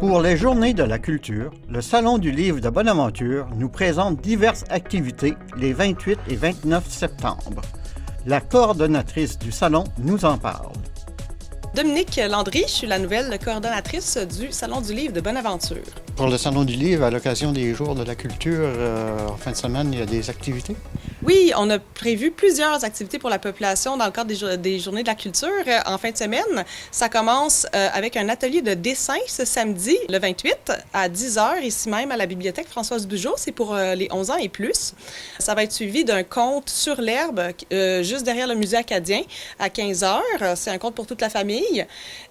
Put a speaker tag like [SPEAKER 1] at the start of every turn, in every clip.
[SPEAKER 1] Pour les Journées de la culture, le Salon du livre de Bonaventure nous présente diverses activités les 28 et 29 septembre. La coordonnatrice du salon nous en parle.
[SPEAKER 2] Dominique Landry, je suis la nouvelle coordonnatrice du Salon du livre de Bonaventure.
[SPEAKER 1] Pour le Salon du livre, à l'occasion des Jours de la culture, en fin de semaine, il y a des activités?
[SPEAKER 2] Oui, on a prévu plusieurs activités pour la population dans le cadre des Journées de la culture en fin de semaine. Ça commence avec un atelier de dessin ce samedi, le 28, à 10h, ici même à la bibliothèque Françoise Bugeaud. C'est pour les 11 ans et plus. Ça va être suivi d'un conte sur l'herbe, juste derrière le musée acadien, à 15h. C'est un conte pour toute la famille.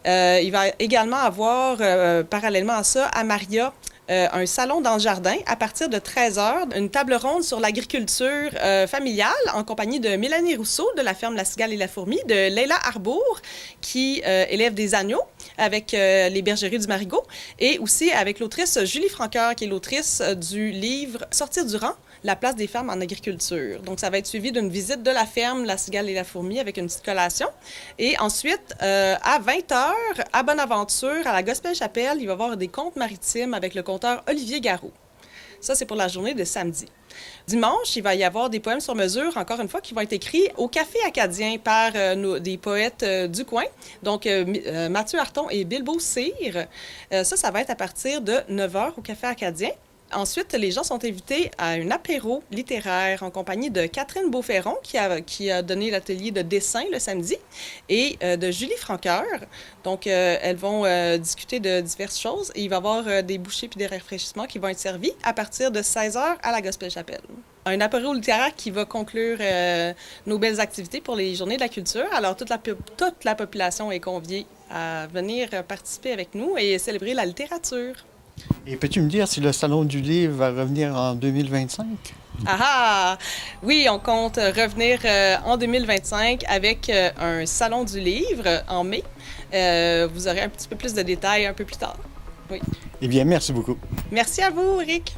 [SPEAKER 2] Il va également avoir, parallèlement à ça, à Maria, un salon dans le jardin à partir de 13h, une table ronde sur l'agriculture familiale en compagnie de Mélanie Rousseau de la ferme La Cigale et la Fourmi, de Leila Arbour qui élève des agneaux avec les bergeries du Marigot et aussi avec l'autrice Julie Francoeur qui est l'autrice du livre Sortir du rang, la place des femmes en agriculture. Donc, ça va être suivi d'une visite de la ferme La Cigale et la Fourmi avec une petite collation. Et ensuite, à 20h, à Bonaventure, à la Gospel-Chapelle, il va y avoir des contes maritimes avec le conteur Olivier Garot. Ça, c'est pour la journée de samedi. Dimanche, il va y avoir des poèmes sur mesure, encore une fois, qui vont être écrits au Café acadien par des poètes du coin. Donc, Mathieu Harton et Bilbo Cyr. Ça va être à partir de 9h au Café acadien. Ensuite, les gens sont invités à un apéro littéraire en compagnie de Catherine Beauferron, qui a donné l'atelier de dessin le samedi, et de Julie Francoeur. Donc, elles vont discuter de diverses choses. Et il va y avoir des bouchées puis des rafraîchissements qui vont être servis à partir de 16h à la Gospel-Chapelle. Un apéro littéraire qui va conclure nos belles activités pour les Journées de la culture. Alors, toute la population est conviée à venir participer avec nous et célébrer la littérature.
[SPEAKER 1] Et peux-tu me dire si le Salon du livre va revenir en 2025?
[SPEAKER 2] Ah! Oui, on compte revenir en 2025 avec un Salon du livre en mai. Vous aurez un petit peu plus de détails un peu plus tard. Oui.
[SPEAKER 1] Eh bien, merci beaucoup.
[SPEAKER 2] Merci à vous, Eric.